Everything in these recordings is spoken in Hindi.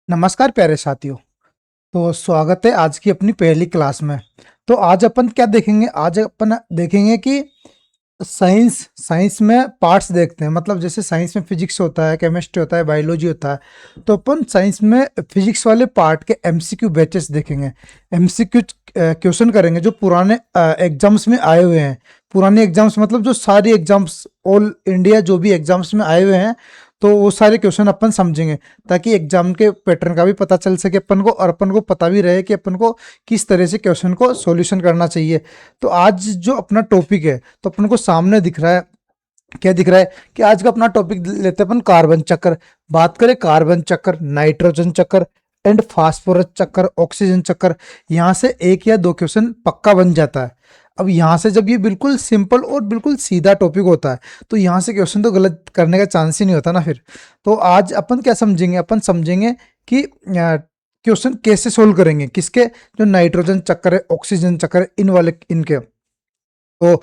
नमस्कार प्यारे साथियों। तो स्वागत है आज की अपनी पहली क्लास में। तो आज अपन क्या देखेंगे? आज अपन देखेंगे कि साइंस साइंस में पार्ट्स देखते हैं। मतलब जैसे साइंस में फिजिक्स होता है, केमिस्ट्री होता है, बायोलॉजी होता है। तो अपन साइंस में फिजिक्स वाले पार्ट के एमसीक्यू बैचेस देखेंगे। एमसीक्यू क्वेश्चन करेंगे जो पुराने एग्जाम्स में आए हुए हैं। पुराने एग्जाम्स मतलब जो सारी एग्जाम्स ऑल इंडिया जो भी एग्जाम्स में आए हुए हैं, तो वो सारे क्वेश्चन अपन समझेंगे ताकि एग्जाम के पैटर्न का भी पता चल सके अपन को, और अपन को पता भी रहे कि अपन को किस तरह से क्वेश्चन को सॉल्यूशन करना चाहिए। तो आज जो अपना टॉपिक है, तो अपन को सामने दिख रहा है, क्या दिख रहा है कि आज का अपना टॉपिक लेते हैं अपन कार्बन चक्कर। बात करें कार्बन चक्कर, नाइट्रोजन चक्कर एंड फास्फोरस चक्कर, ऑक्सीजन चक्कर, यहाँ से एक या दो क्वेश्चन पक्का बन जाता है। अब यहाँ से जब ये बिल्कुल सिंपल और बिल्कुल सीधा टॉपिक होता है, तो यहाँ से क्वेश्चन तो गलत करने का चांस ही नहीं होता ना फिर। तो आज अपन क्या समझेंगे? अपन समझेंगे कि क्वेश्चन कैसे सोल्व करेंगे, किसके, जो नाइट्रोजन चक्कर है, ऑक्सीजन चक्कर है, इन वाले इनके। तो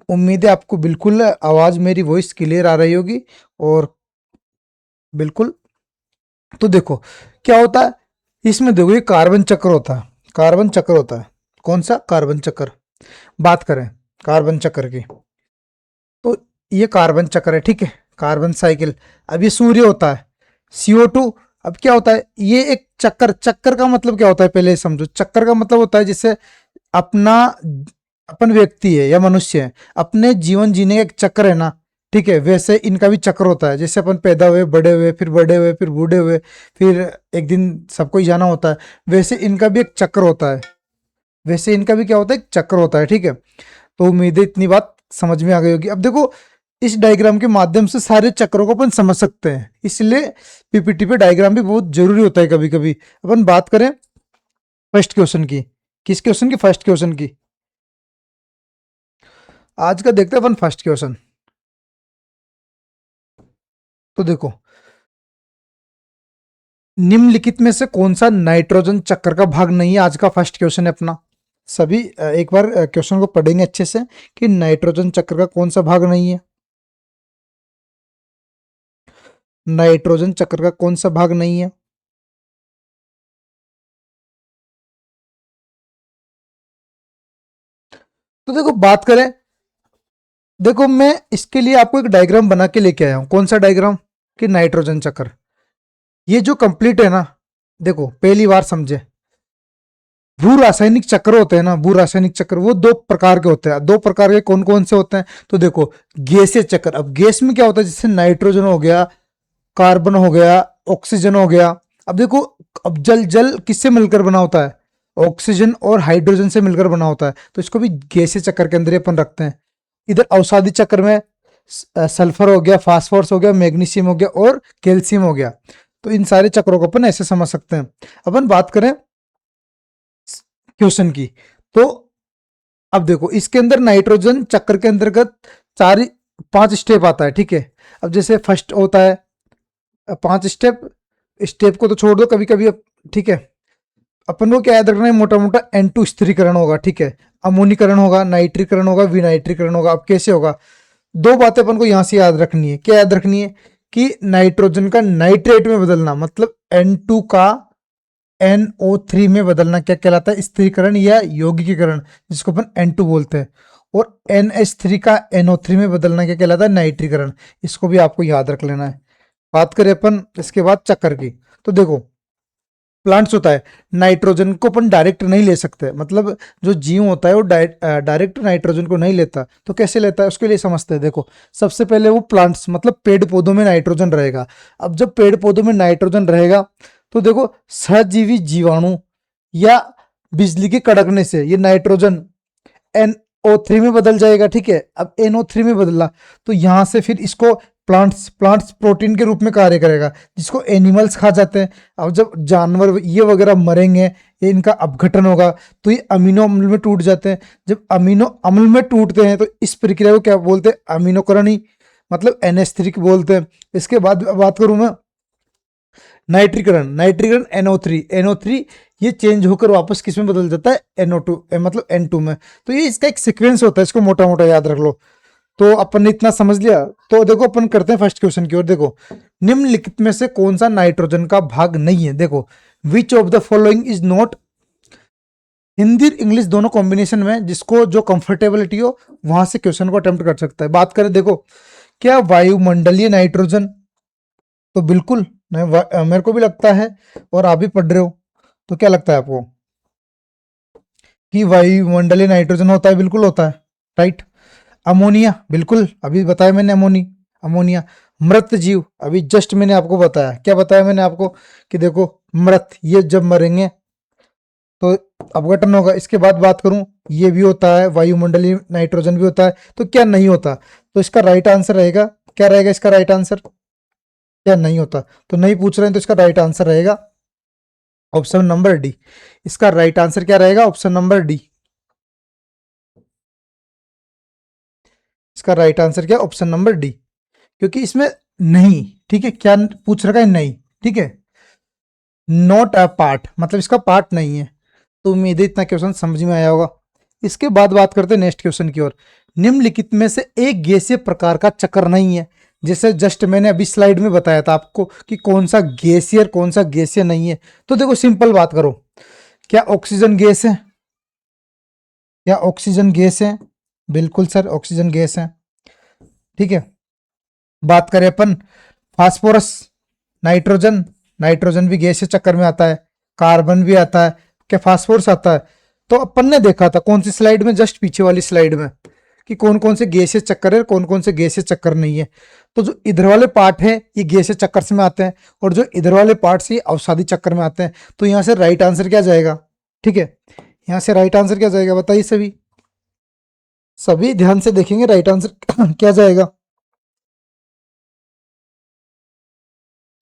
उम्मीद है आपको बिल्कुल आवाज मेरी वॉइस क्लियर आ रही होगी। और बिल्कुल, तो देखो क्या होता है इसमें। देखो ये कार्बन चक्र होता है, कार्बन चक्र होता है। कौन सा? कार्बन चक्र। बात करें कार्बन चक्र की, तो ये कार्बन चक्र है, ठीक है, कार्बन साइकिल। अब ये सूर्य होता है, CO2। अब क्या होता है, ये एक चक्कर, चक्कर का मतलब क्या होता है पहले समझो। चक्कर का मतलब होता है जैसे अपना, अपन व्यक्ति है या मनुष्य है, अपने जीवन जीने का एक चक्र है ना, ठीक है, वैसे इनका भी चक्र होता है। जैसे अपन पैदा हुए, बड़े हुए, फिर बड़े हुए, फिर बूढ़े हुए, फिर एक दिन सबको ही जाना होता है, वैसे इनका भी एक चक्र होता है। वैसे इनका भी क्या होता है, एक चक्र होता है, ठीक है। तो उम्मीद है इतनी बात समझ में आ गई होगी। अब देखो इस डायग्राम के माध्यम से सारे चक्रों को अपन समझ सकते हैं, इसलिए पीपीटी पे डायग्राम भी बहुत जरूरी होता है कभी कभी। अपन बात करें फर्स्ट क्वेश्चन की। किस क्वेश्चन की? फर्स्ट क्वेश्चन की। आज का देखते हैं अपन फर्स्ट क्वेश्चन। तो देखो, निम्नलिखित में से कौन सा नाइट्रोजन चक्र का भाग नहीं है? आज का फर्स्ट क्वेश्चन है अपना। सभी एक बार क्वेश्चन को पढ़ेंगे अच्छे से कि नाइट्रोजन चक्र का कौन सा भाग नहीं है। नाइट्रोजन चक्र का कौन सा भाग नहीं है? तो देखो बात करें, देखो मैं इसके लिए आपको एक डायग्राम बना के लेके आया हूं। कौन सा डायग्राम? कि नाइट्रोजन चक्र। ये जो कंप्लीट है ना, देखो पहली बार समझे, भू रासायनिक चक्र होते हैं ना, भू रासायनिक चक्र वो दो प्रकार के होते हैं। दो प्रकार के कौन कौन से होते हैं? तो देखो, गैसीय चक्र। अब गैस में क्या होता है, जैसे नाइट्रोजन हो गया, कार्बन हो गया, ऑक्सीजन हो गया। अब देखो, अब जल जल किससे मिलकर बना होता है? ऑक्सीजन और हाइड्रोजन से मिलकर बना होता है। तो इसको भी गैसीय चक्र के अंदर ही अपन रखते हैं। इधर अवसादी चक्र में सल्फर हो गया, फास्फोरस हो गया, मैग्नीशियम हो गया और कैल्शियम हो गया। तो इन सारे चक्रों को अपन ऐसे समझ सकते हैं। अपन बात करें क्वेश्चन की, तो अब देखो इसके अंदर नाइट्रोजन चक्र के अंतर्गत चार, पांच स्टेप आता है, ठीक है। अब जैसे फर्स्ट होता है पांच स्टेप, स्टेप को तो छोड़ दो कभी कभी, अब ठीक है। अपन को क्या याद रखना है? मोटा मोटा N2 स्थिरीकरण होगा, ठीक है, अमोनीकरण होगा, नाइट्रीकरण होगा, विनाइट्रीकरण होगा। अब कैसे होगा? दो बातें अपन को यहां से याद रखनी है। क्या याद रखनी है? कि नाइट्रोजन का नाइट्रेट में बदलना, मतलब N2 का NO3 में बदलना क्या कहलाता है? स्थिरीकरण या यौगिकीकरण, जिसको अपन N2 बोलते हैं। और NH3 का NO3 में बदलना क्या कहलाता है? नाइट्रीकरण। इसको भी आपको याद रख लेना है। बात करें अपन इसके बाद चक्कर की, तो देखो प्लांट्स होता है, नाइट्रोजन को अपन डायरेक्ट नहीं ले सकते। मतलब जो जीव होता है वो डायरेक्ट नाइट्रोजन को नहीं लेता। तो कैसे लेता है उसके लिए समझते हैं। देखो सबसे पहले वो प्लांट्स मतलब पेड़ पौधों में नाइट्रोजन रहेगा। अब जब पेड़ पौधों में नाइट्रोजन रहेगा, तो देखो सहजीवी जीवाणु या बिजली के कड़कने से ये नाइट्रोजन NO3 में बदल जाएगा, ठीक है। अब NO3 में बदला, तो यहां से फिर इसको प्लांट्स प्लांट्स प्रोटीन के रूप में कार्य करेगा, जिसको एनिमल्स खा जाते हैं। अब जब जानवर ये वगैरह मरेंगे, ये इनका अपघटन होगा, तो ये अमीनो अम्ल में टूट जाते हैं। जब अमीनो अम्ल में टूटते हैं, तो इस प्रक्रिया को क्या बोलते हैं? अमीनोकरण ही, मतलब NH3 बोलते हैं। इसके बाद बात करूं मैं नाइट्रीकरण, नाइट्रीकरण NO3 ये चेंज होकर वापस किस में बदल जाता है? NO2 मतलब N2 में। तो ये इसका एक सीक्वेंस होता है, इसको मोटा मोटा याद रख लो। तो अपन ने इतना समझ लिया। तो देखो अपन करते हैं फर्स्ट क्वेश्चन की ओर। देखो, निम्नलिखित में से कौन सा नाइट्रोजन का भाग नहीं है? देखो, which of the following is not, Hindi English दोनों कॉम्बिनेशन में जिसको जो कंफर्टेबिलिटी हो वहां से क्वेश्चन को अटेम्प्ट कर सकता है। बात करें, देखो, क्या वायुमंडलीय नाइट्रोजन? तो बिल्कुल नहीं, मेरे को भी लगता है और आप भी पढ़ रहे हो, तो क्या लगता है आपको कि वायुमंडलीय नाइट्रोजन होता है? बिल्कुल होता है, राइट। अमोनिया, बिल्कुल अभी बताया मैंने, अमोनिया। मृत जीव, अभी जस्ट मैंने आपको बताया, क्या बताया मैंने आपको कि देखो, मृत ये जब मरेंगे तो अपघटन होगा। इसके बाद बात करूं, ये भी होता है, वायुमंडलीय नाइट्रोजन भी होता है, तो क्या नहीं होता? तो इसका राइट आंसर रहेगा, क्या रहेगा इसका राइट आंसर? क्या नहीं होता? तो नहीं पूछ रहे हैं, तो इसका राइट आंसर रहेगा ऑप्शन नंबर डी। इसका राइट आंसर क्या रहेगा? Option number D. इसका राइट आंसर क्या? ऑप्शन नंबर डी, क्योंकि इसमें नहीं, ठीक है, क्या पूछ रखा है? नहीं, ठीक है, नॉट अ पार्ट, मतलब इसका पार्ट नहीं है। तो उम्मीद है इतना क्वेश्चन समझ में आया होगा। इसके बाद बात करते हैं नेक्स्ट क्वेश्चन की ओर। निम्नलिखित में से एक गैसीय प्रकार का चक्र नहीं है। जैसे जस्ट मैंने अभी स्लाइड में बताया था आपको कि कौन सा गैसियर कौन सा गैसीय नहीं है। तो देखो, सिंपल बात करो, क्या ऑक्सीजन गैस है? क्या ऑक्सीजन गैस है? बिल्कुल सर, ऑक्सीजन गैस है, ठीक है। बात करें अपन फास्फोरस, नाइट्रोजन, नाइट्रोजन भी गैसीय चक्कर में आता है, कार्बन भी आता है, क्या फास्फोरस आता है? तो अपन ने देखा था कौन सी स्लाइड में, जस्ट पीछे वाली स्लाइड में, कि कौन कौन से गैसीय चक्कर है, कौन कौन से गैसीय चक्कर नहीं है। तो जो इधर वाले पार्ट है ये गैसीय चक्कर में आते हैं, और जो इधर वाले पार्ट से अवसादी चक्कर में आते हैं। तो यहां से राइट आंसर क्या जाएगा? ठीक है, यहां से राइट आंसर क्या जाएगा बताइए सभी, सभी ध्यान से देखेंगे राइट आंसर क्या जाएगा।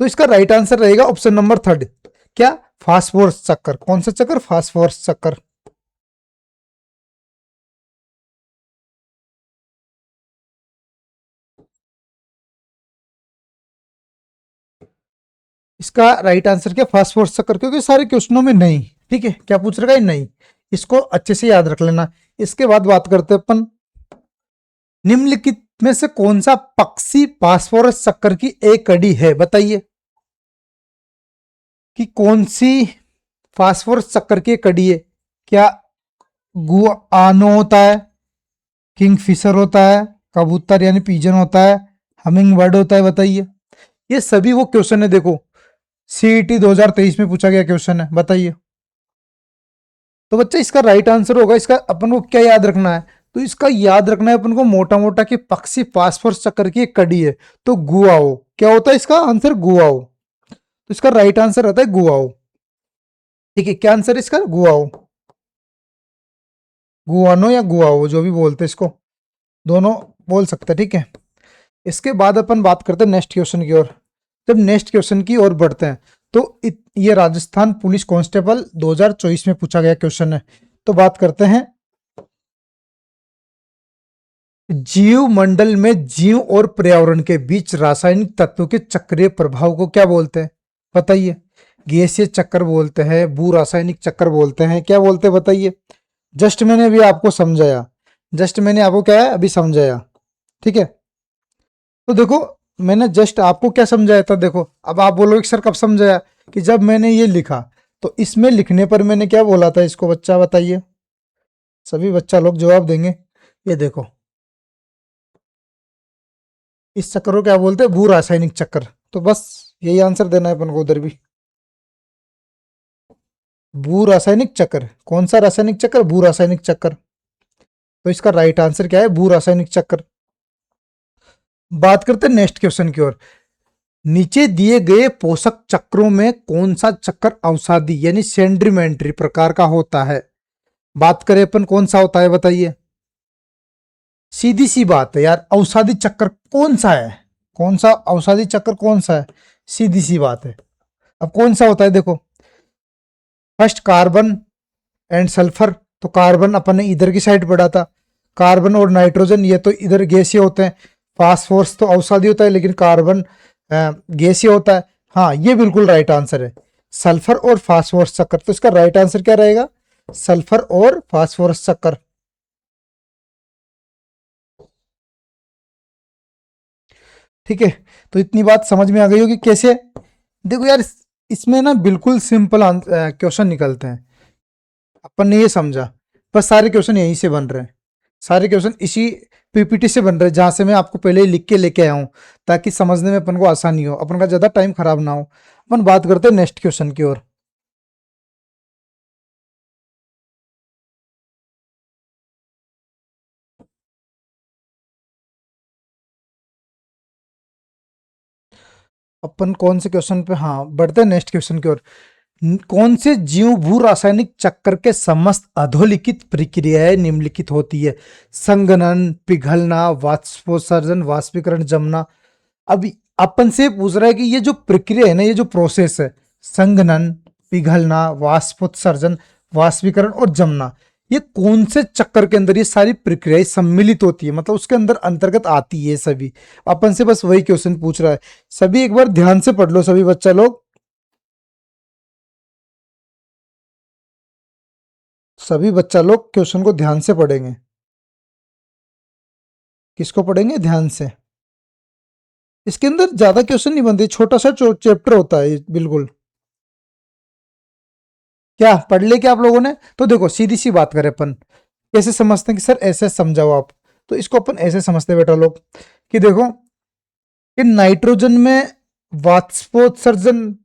तो इसका राइट आंसर रहेगा ऑप्शन नंबर थर्ड, क्या? फास्फोरस चक्कर। कौन सा चक्कर? फास्फोरस चक्कर। इसका राइट आंसर क्या? फास्फोरस चक्कर, क्योंकि सारे क्वेश्चनों में नहीं, ठीक है, क्या पूछ रखा है? नहीं। इसको अच्छे से याद रख लेना। इसके बाद बात करते हैं अपन, निम्नलिखित में से कौन सा पक्षी फास्फोरस चक्कर की एक कड़ी है? बताइए कि कौन सी फास्फोरस चक्कर की एक कड़ी है। क्या गुआनो होता है, किंगफिशर होता है, कबूतर यानी पीजन होता है, हमिंग बर्ड होता है? बताइए। ये सभी वो क्वेश्चन है, देखो, सीईटी 2023 में पूछा गया क्वेश्चन है, बताइए। तो बच्चा इसका राइट आंसर होगा, इसका अपन को क्या याद रखना है? तो इसका याद रखना है अपन को मोटा मोटा कि पक्षी फास्फोरस चक्कर की एक कड़ी है। तो गुआओ, क्या होता है इसका आंसर? गुआओ। तो इसका राइट आंसर रहता है गुआओ, ठीक है। क्या आंसर है इसका? गुआओ, गुआनो या गुआओ, जो भी बोलते हैं इसको, दोनों बोल सकते हैं, ठीक है। इसके बाद अपन बात करते हैं नेक्स्ट क्वेश्चन की ओर। जब नेक्स्ट क्वेश्चन की ओर बढ़ते हैं, तो ये राजस्थान पुलिस कांस्टेबल 2024 में पूछा गया क्वेश्चन है। तो बात करते हैं, जीव मंडल में जीव और पर्यावरण के बीच रासायनिक तत्वों के चक्रीय प्रभाव को क्या बोलते हैं? बताइए। गैसीय चक्कर बोलते हैं, भू रासायनिक चक्कर बोलते हैं, क्या बोलते हैं बताइए। जस्ट मैंने अभी आपको समझाया, जस्ट मैंने आपको क्या है अभी समझाया, ठीक है। तो देखो, मैंने जस्ट आपको क्या समझाया था, देखो, अब आप बोलोगे सर कब समझाया? कि जब मैंने ये लिखा, तो इसमें लिखने पर मैंने क्या बोला था इसको, बच्चा बताइए, सभी बच्चा लोग जवाब देंगे। ये देखो, इस चक्कर को क्या बोलते हैं? भू रासायनिक चक्कर। तो बस यही आंसर देना है अपन को उधर भी, भू रासायनिक चक्कर। कौन सा रासायनिक चक्कर? भू रासायनिक चक्कर। तो इसका राइट आंसर क्या है? भू रासायनिक चक्कर। बात करते हैं नेक्स्ट क्वेश्चन की ओर। नीचे दिए गए पोषक चक्रों में कौन सा चक्कर अवसादी यानी सेंडिमेंट्री प्रकार का होता है? बात करें अपन, कौन सा होता है बताइए। सीधी सी बात है यार, अवसादी चक्कर कौन सा है? कौन सा अवसादी चक्कर कौन सा है? सीधी सी बात है। अब कौन सा होता है, देखो, फर्स्ट कार्बन एंड सल्फर। तो कार्बन अपन ने इधर की साइड पढ़ा था, कार्बन और नाइट्रोजन ये तो इधर गैसीय होते हैं। फास्फोरस तो अवसादी होता है, लेकिन कार्बन गैसीय होता है। हाँ, ये बिल्कुल राइट आंसर है, सल्फर और फास्फोरस चक्कर। तो इसका राइट आंसर क्या रहेगा? सल्फर और फास्फोरस चक्कर। ठीक है, तो इतनी बात समझ में आ गई होगी कैसे। देखो यार, इसमें ना बिल्कुल सिंपल क्वेश्चन निकलते हैं। अपन ने ये समझा, बस सारे क्वेश्चन यहीं से बन रहे हैं, सारे क्वेश्चन इसी पीपीटी से बन रहे हैं जहां से मैं आपको पहले ही लिख के लेके आया हूं, ताकि समझने में अपन को आसानी हो, अपन का ज्यादा टाइम खराब ना हो। अपन बात करते हैं नेक्स्ट क्वेश्चन की ओर। अपन कौन से क्वेश्चन पे, हाँ बढ़ते हैं नेक्स्ट क्वेश्चन की ओर। कौन से जीव भू रासायनिक चक्र के समस्त अधोलिखित प्रक्रियाएं निम्नलिखित होती है? संघनन, पिघलना, वाष्पोत्सर्जन, वाष्पीकरण, जमना। अब अपन से पूछ रहा है कि ये जो प्रक्रिया है ना, ये जो प्रोसेस है, संघनन, पिघलना, वाष्पोत्सर्जन, वाष्पीकरण और जमना, ये कौन से चक्र के अंदर ये सारी प्रक्रियाएं सम्मिलित होती है, मतलब उसके अंदर अंतर्गत आती है सभी। अपन से बस वही क्वेश्चन पूछ रहा है। सभी एक बार ध्यान से पढ़ लो सभी बच्चा लोग, सभी बच्चा लोग क्वेश्चन को ध्यान से पढ़ेंगे। किसको पढ़ेंगे? ध्यान से। इसके अंदर ज्यादा क्वेश्चन नहीं बनते, छोटा सा चैप्टर होता है बिल्कुल। क्या पढ़ ले क्या आप लोगों ने? तो देखो सीधी सी बात करें अपन, कैसे समझते हैं कि सर ऐसे समझाओ आप, तो इसको अपन ऐसे समझते हैं बेटा लोग, कि देखो कि नाइट्रोजन में वाष्पोत्सर्जन,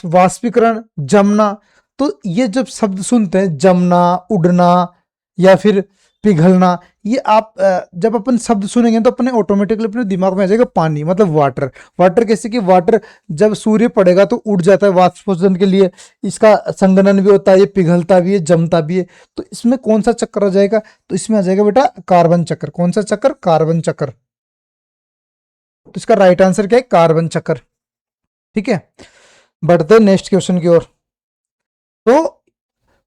वाष्पीकरण, जमना, तो ये जब शब्द सुनते हैं, जमना, उड़ना या फिर पिघलना, ये आप जब अपन शब्द सुनेंगे तो अपने ऑटोमेटिकली अपने दिमाग में आ जाएगा पानी, मतलब वाटर। वाटर कैसे कि वाटर जब सूर्य पड़ेगा तो उड़ जाता है वाष्पोत्सर्जन के लिए, इसका संघनन भी होता है, ये पिघलता भी है, जमता भी है। तो इसमें कौन सा चक्र आ जाएगा? तो इसमें आ जाएगा बेटा कार्बन चक्र। कौन सा चक्र? कार्बन चक्र। तो इसका राइट आंसर क्या है? कार्बन चक्र। ठीक है, बढ़ते हैं नेक्स्ट क्वेश्चन की ओर। तो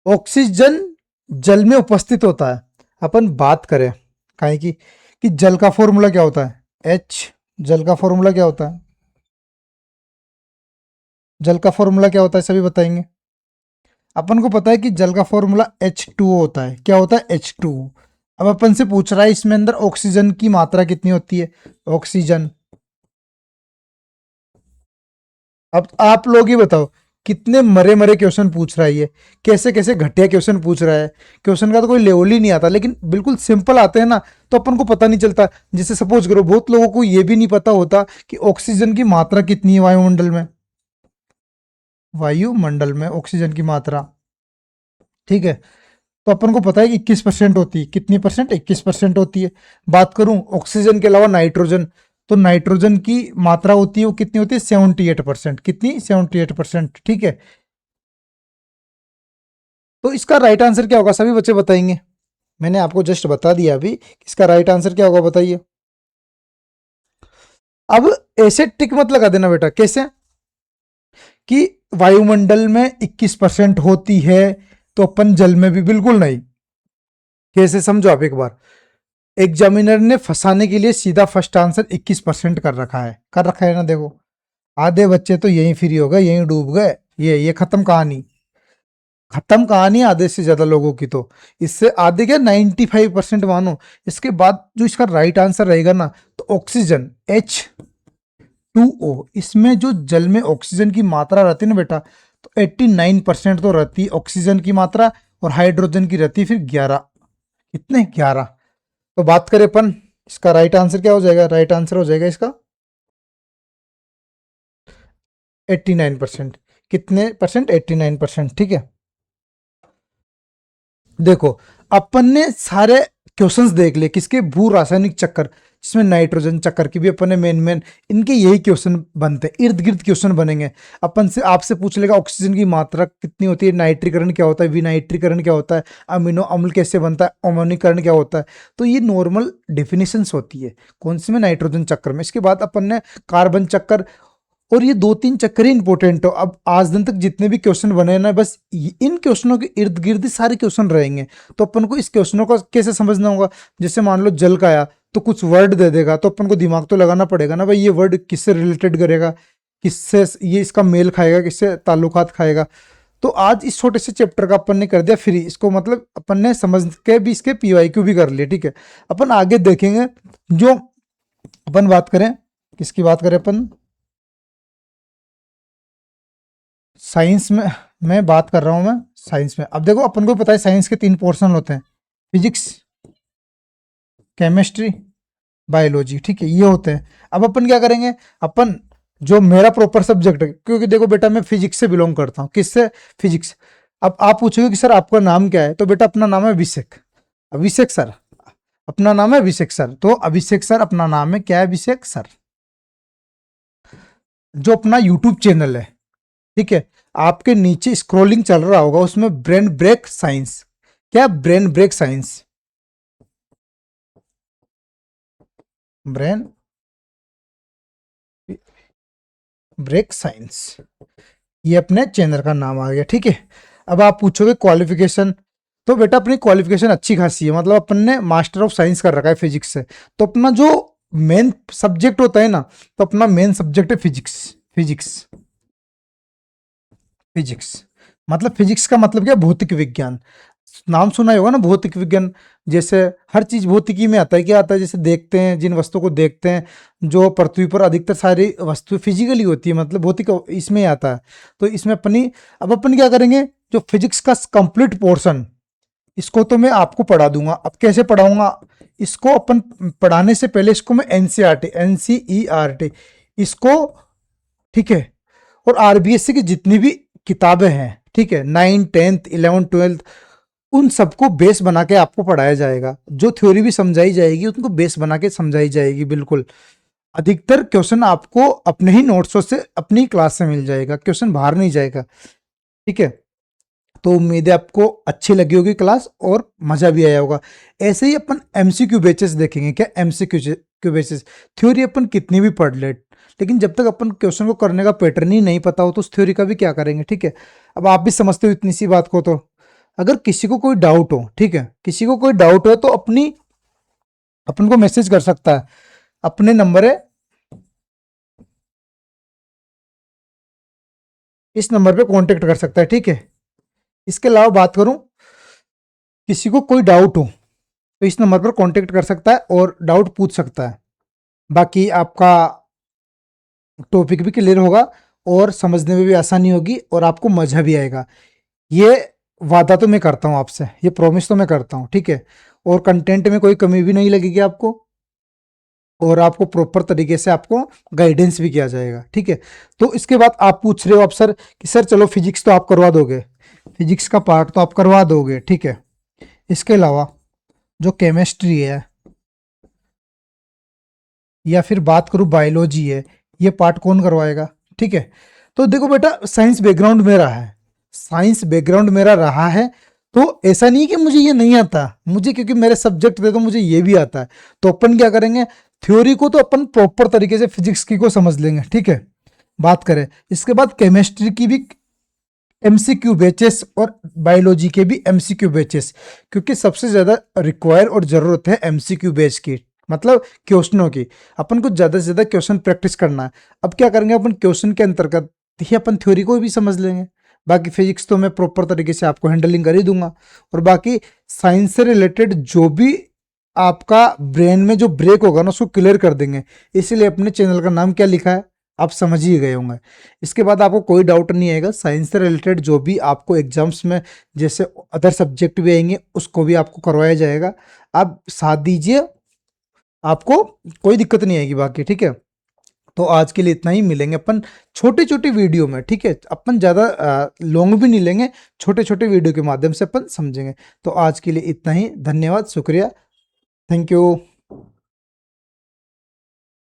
ऑक्सीजन जल में उपस्थित होता है। अपन बात करें काहे की कि जल का फॉर्मूला क्या होता है? एच। जल का फॉर्मूला क्या होता है? जल का फॉर्मूला क्या होता है सभी बताएंगे? अपन को पता है कि जल का फॉर्मूला H2O होता है। क्या होता है? H2O। अब अपन से पूछ रहा है इसमें अंदर ऑक्सीजन की मात्रा कितनी होती है? ऑक्सीजन, अब आप लोग ही बताओ, कितने मरे मरे क्वेश्चन पूछ रहा है ये, कैसे कैसे घटिया क्वेश्चन पूछ रहा है। क्वेश्चन का तो कोई लेवल ही नहीं आता, लेकिन बिल्कुल सिंपल आते हैं ना, तो अपन को पता नहीं चलता। जैसे सपोज करो, बहुत लोगों को ये भी नहीं पता होता कि ऑक्सीजन की मात्रा कितनी है वायुमंडल में। वायुमंडल में ऑक्सीजन की मात्रा, ठीक है, तो अपन को पता है कि 21% होती है। कितनी परसेंट? 21% होती है। बात करूं ऑक्सीजन के अलावा नाइट्रोजन, तो नाइट्रोजन की मात्रा होती है, वो कितनी होती है? 78%। कितनी? 78%। ठीक है, तो इसका राइट आंसर क्या होगा सभी बच्चे बताएंगे? मैंने आपको जस्ट बता दिया अभी, इसका राइट आंसर क्या होगा बताइए। अब ऐसे टिक मत लगा देना बेटा। कैसे कि वायुमंडल में 21% होती है, तो अपन जल में भी बिल्कुल नहीं। कैसे समझो आप एक बार। एग्जामिनर ने फंसाने के लिए सीधा फर्स्ट आंसर 21% कर रखा है, कर रखा है ना। देखो आधे बच्चे तो यहीं फ्री हो गए, यहीं डूब गए, ये खत्म कहानी। खत्म कहानी आधे से ज्यादा लोगों की। तो इससे आधे क्या, 95% मानो। इसके बाद जो इसका राइट आंसर रहेगा ना, तो ऑक्सीजन H2O, इसमें जो जल में ऑक्सीजन की मात्रा रहती है ना बेटा, तो 89% तो रहती है ऑक्सीजन की मात्रा, और हाइड्रोजन की रहती है फिर 11। कितने? 11। तो बात करें अपन, इसका राइट आंसर क्या हो जाएगा? राइट आंसर हो जाएगा इसका 89%। कितने परसेंट? 89%। ठीक है, देखो अपन ने सारे क्वेश्चंस देख लिए किसके? भू रासायनिक चक्कर, जिसमें नाइट्रोजन चक्कर की भी अपन ने मेन मेन इनके यही क्वेश्चन बनते हैं, इर्द गिर्द क्वेश्चन बनेंगे। अपन से आपसे पूछ लेगा ऑक्सीजन की मात्रा कितनी होती है, नाइट्रीकरण क्या होता है, विनाइट्रीकरण क्या होता है, अमीनो अम्ल कैसे बनता है, अमोनीकरण क्या होता है। तो ये नॉर्मल डेफिनेशंस होती है कौन सी में? नाइट्रोजन चक्कर में। इसके बाद अपन ने कार्बन चक्कर, और ये दो तीन चक्कर ही इंपॉर्टेंट हो। अब आज दिन तक जितने भी क्वेश्चन बने हैं ना, बस इन क्वेश्चनों के इर्द गिर्द ही सारे क्वेश्चन रहेंगे। तो अपन को इस क्वेश्चनों को कैसे समझना होगा? जैसे मान लो जल का आया, तो कुछ वर्ड दे देगा, तो अपन को दिमाग तो लगाना पड़ेगा ना भाई, ये वर्ड किससे रिलेटेड करेगा, किससे ये इसका मेल खाएगा, किससे ताल्लुकात खाएगा। तो आज इस छोटे से चैप्टर का अपन ने कर दिया फ्री, इसको मतलब अपन ने समझ के भी इसके पीवाईक्यू भी कर लिए। ठीक है, अपन आगे देखेंगे। जो अपन बात करें किसकी बात करें अपन? साइंस में मैं बात कर रहा हूं मैं साइंस में। अब देखो अपन को पता है साइंस के 3 पोर्शन होते हैं, फिजिक्स, केमिस्ट्री, बायोलॉजी, ठीक है, ये होते हैं। अब अपन क्या करेंगे, अपन जो मेरा प्रॉपर सब्जेक्ट है, क्योंकि देखो बेटा मैं फिजिक्स से बिलोंग करता हूँ, किससे? फिजिक्स। अब आप पूछोगे कि सर आपका नाम क्या है, तो बेटा अपना नाम है अभिषेक। अभिषेक सर, अपना नाम है अभिषेक सर। तो अभिषेक सर अपना नाम है, क्या है? अभिषेक सर। जो अपना यूट्यूब चैनल है, ठीक है, आपके नीचे स्क्रॉलिंग चल रहा होगा, उसमें ब्रेन ब्रेक साइंस, क्या? Brain break science, brain break science, ये अपने चैनल का नाम आ गया, ठीक है। अब आप पूछोगे क्वालिफिकेशन, तो बेटा अपनी क्वालिफिकेशन अच्छी खासी है, मतलब अपन ने मास्टर ऑफ साइंस कर रखा है फिजिक्स से। तो अपना जो मेन सब्जेक्ट होता है ना, तो अपना मेन सब्जेक्ट है फिजिक्स। फिजिक्स, फिजिक्स मतलब फिजिक्स का मतलब क्या? भौतिक विज्ञान। नाम सुना ही होगा ना, भौतिक विज्ञान। जैसे हर चीज भौतिकी में आता है, क्या आता है? जैसे देखते हैं, जिन वस्तुओं को देखते हैं, जो पृथ्वी पर अधिकतर सारी वस्तु फिजिकली होती है, मतलब भौतिक इसमें ही आता है। तो इसमें अपनी, अब अपन क्या करेंगे, जो फिजिक्स का कंप्लीट पोर्शन, इसको तो मैं आपको पढ़ा दूंगा। अब कैसे पढ़ाऊंगा इसको? अपन पढ़ाने से पहले इसको मैं एनसीईआरटी, एनसीईआरटी इसको, ठीक है, और आरबीएससी की जितनी भी किताबें हैं, ठीक है, 9th 10th 11th 12th, उन सबको बेस बना के आपको पढ़ाया जाएगा। जो थ्योरी भी समझाई जाएगी उनको बेस बना के समझाई जाएगी, बिल्कुल। अधिकतर क्वेश्चन आपको अपने ही नोट्सों से, अपनी क्लास से मिल जाएगा, क्वेश्चन बाहर नहीं जाएगा, ठीक है। तो उम्मीद है आपको अच्छी लगी होगी क्लास और मजा भी आया होगा। ऐसे ही अपन एमसीक्यू बेसिस देखेंगे। क्या? MCQ basis. थ्योरी अपन कितनी भी पढ़ ले, लेकिन जब तक अपन क्वेश्चन को करने का पैटर्न ही नहीं पता हो, तो उस थ्योरी का भी क्या करेंगे, ठीक है। अब आप भी समझते हो इतनी सी बात को। तो अगर किसी को कोई डाउट हो, ठीक है, किसी को कोई डाउट हो, तो अपनी अपन को मैसेज कर सकता है। अपने नंबर है, इस नंबर पे कांटेक्ट कर सकता है, ठीक है। इसके अलावा बात करूं, किसी को कोई डाउट हो तो इस नंबर पर कांटेक्ट कर सकता है और डाउट पूछ सकता है। बाकी आपका टॉपिक भी क्लियर होगा और समझने में भी आसानी होगी और आपको मजा भी आएगा। ये वादा तो मैं करता हूँ आपसे, ये प्रॉमिस तो मैं करता हूँ, ठीक है। और कंटेंट में कोई कमी भी नहीं लगेगी आपको, और आपको प्रॉपर तरीके से आपको गाइडेंस भी किया जाएगा, ठीक है। तो इसके बाद आप पूछ रहे हो आप सर कि सर चलो फिजिक्स तो आप करवा दोगे, फिजिक्स का पार्ट तो आप करवा दोगे, ठीक है। इसके अलावा जो केमिस्ट्री है, या फिर बात करूं बायोलॉजी है, ये पार्ट कौन करवाएगा, ठीक है। तो देखो बेटा, साइंस बैकग्राउंड मेरा है, साइंस बैकग्राउंड मेरा रहा है। तो ऐसा नहीं कि मुझे ये नहीं आता, मुझे क्योंकि मेरे सब्जेक्ट थे तो मुझे ये भी आता है। तो अपन क्या करेंगे, थ्योरी को तो अपन प्रॉपर तरीके से फिजिक्स की को समझ लेंगे, ठीक है। बात करें इसके बाद केमिस्ट्री की भी एमसीक्यू बैचेस और बायोलॉजी के भी एमसीक्यू बैचेस, क्योंकि सबसे ज्यादा रिक्वायर और जरूरत है एमसीक्यू बैच की, मतलब क्वेश्चनों की। अपन को ज्यादा से ज्यादा क्वेश्चन प्रैक्टिस करना है। अब क्या करेंगे, अपन क्वेश्चन के अंतर्गत ही अपन थ्योरी को भी समझ लेंगे। बाकी फिजिक्स तो मैं प्रॉपर तरीके से आपको हैंडलिंग कर ही दूंगा। और बाकी साइंस से रिलेटेड जो भी आपका ब्रेन में जो ब्रेक होगा ना, उसको क्लियर कर देंगे। इसीलिए अपने चैनल का नाम क्या लिखा है, आप समझ ही गए होंगे। इसके बाद आपको कोई डाउट नहीं आएगा, साइंस से रिलेटेड जो भी आपको एग्जाम्स में जैसे अदर सब्जेक्ट भी आएंगे, उसको भी आपको करवाया जाएगा। आप साथ दीजिए, आपको कोई दिक्कत नहीं आएगी। बाकी ठीक है, तो आज के लिए इतना ही। मिलेंगे अपन छोटे छोटे वीडियो में, ठीक है। अपन ज़्यादा लॉन्ग भी नहीं लेंगे, छोटे छोटे वीडियो के माध्यम से अपन समझेंगे। तो आज के लिए इतना ही। धन्यवाद, शुक्रिया, थैंक यू।